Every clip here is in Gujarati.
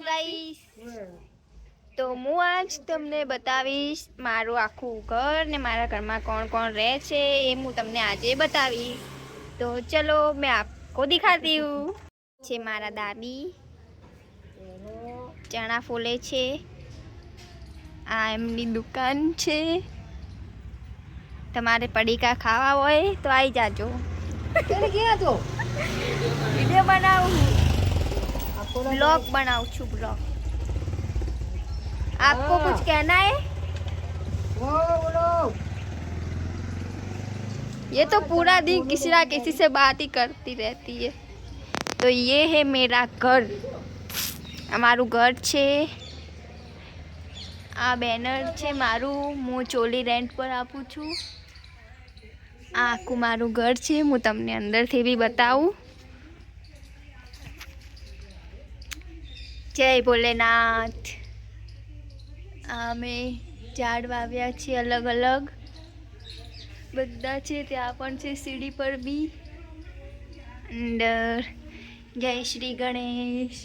ગાઈસ, તો હું આજ તમને બતાવીશ મારું આખું ઘર ને મારા ઘરમાં કોણ કોણ રહે છે એ હું તમને આજે બતાવીશ. તો ચલો मैं आपको दिखाती हूँ. છે મારા દાદી ચણા ફોલે છે. આ એમની દુકાન છે. તમારે પડીકા ખાવા હોય તો આવી જાજો. વિડિયો बनाऊँ, ब्लॉग बनाऊँ छू ब्लॉग. आपको कुछ कहना है? बोलो। ये तो पूरा दिन किसी ना किसी से बात ही करती रहती है. तो ये है मेरा घर. અમારું ઘર છે. આ બેનર છે મારું. હું ચોલી રેન્ટ પર આપું છું. આ આખું મારું ઘર છે. હું તમને અંદરથી બી બતાવું. જય ભોલેનાથ. અમે ઝાડ વાવ્યા છે અલગ અલગ બધા છે. ત્યાં પણ છે સીડી પર બી. અંદર જય શ્રી ગણેશ.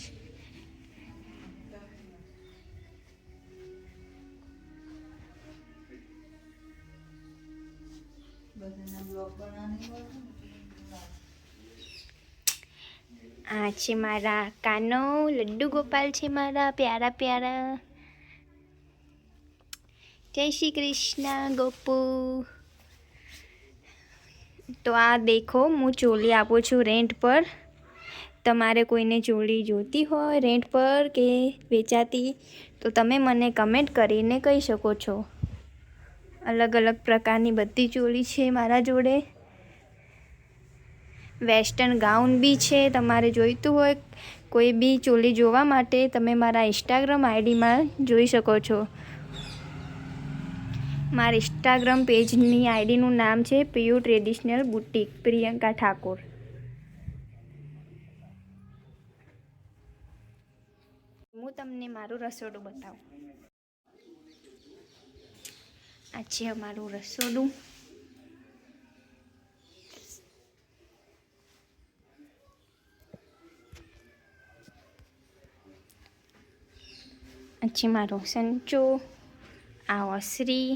આ છે મારા કાનો લડ્ડુ ગોપાલ છે મારા પ્યારા પ્યારા. જય શ્રી કૃષ્ણ ગોપુ. તો આ દેખો હું ચોલી આપું છું રેન્ટ પર. તમારે કોઈને ચોલી જોતી હોય રેન્ટ પર કે વેચાતી તો તમે મને કમેન્ટ કરીને કહી શકો છો. અલગ અલગ પ્રકારની બધી ચોલી છે મારા જોડે. વેસ્ટર્ન ગાઉન બી છે. તમારે જોઈતું હોય કોઈ બી ચોલી જોવા માટે તમે મારા ઇન્સ્ટાગ્રામ આઈડીમાં જોઈ શકો છો. મારા ઇન્સ્ટાગ્રામ પેજની આઈડીનું નામ છે પીયુ ટ્રેડિશનલ બુટીક પ્રિયંકા ઠાકોર. હું તમને મારું રસોડું બતાવું. આ છે અમારું રસોડું. આ છે મારો સંચો. આ ઓસરી.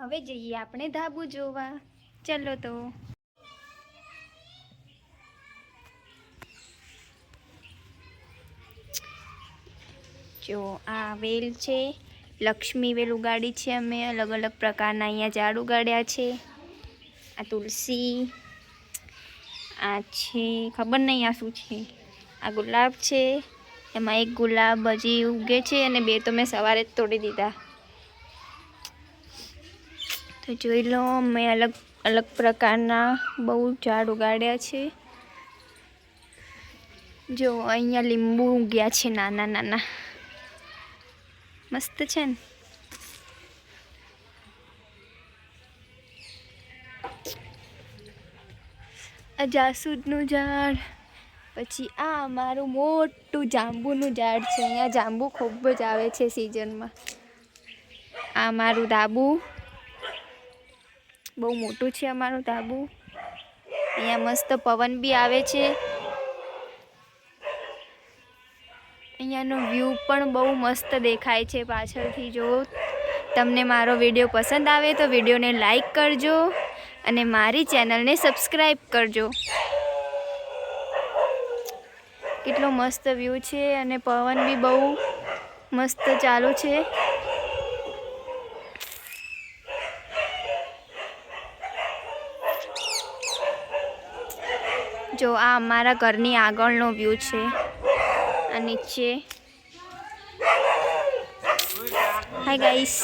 હવે જઈએ આપણે ધાબુ જોવા. ચલો તો. જો આ વેલ છે. લક્ષ્મી વેલ ઉગાડી છે અમે. અલગ અલગ પ્રકારના અહીંયા ઝાડ ઉગાડ્યા છે. આ તુલસી. આ છે ખબર નહીં આ શું છે. આ ગુલાબ છે. એમાં એક ગુલાબ હજી ઉગે છે અને બે તો મેં સવારે જ તોડી દીધા. તો જોઈ લો મેં અલગ અલગ પ્રકારના બહુ ઝાડ ઉગાડ્યા છે. જો અહીંયા લીંબુ ઉગ્યા છે નાના નાના. મસ્ત છે ને. આ જાસૂદનું ઝાડ. પછી આ મારું મોટું જાંબુનું ઝાડ છે. અહીંયા જાંબુ ખૂબ જ આવે છે સિઝનમાં. આ મારું ધાબુ બહુ મોટું છે. અમારું ધાબુ અહીંયા મસ્ત પવન બી આવે છે. અહીંયાનો વ્યૂ પણ બહુ મસ્ત દેખાય છે પાછળથી. જો તમને મારો વિડીયો પસંદ આવે તો વિડીયોને લાઈક કરજો અને મારી ચેનલને સબસ્ક્રાઈબ કરજો. કેટલો મસ્ત વ્યૂ છે અને પવન બી બહુ મસ્ત ચાલુ છે. જો આ અમારા ઘરની આગળનો વ્યૂ છે. આ નીચે. Hi guys.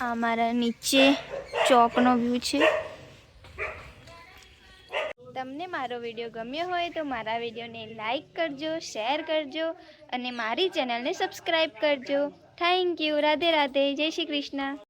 આ અમારા નીચે ચોકનો વ્યૂ છે. તમને મારો વિડીયો ગમ્યો હોય તો મારા વિડીયોને લાઈક કરજો, શેર કરજો અને મારી ચેનલને સબસ્ક્રાઈબ કરજો. Thank you. રાધે રાધે. જય શ્રી કૃષ્ણ.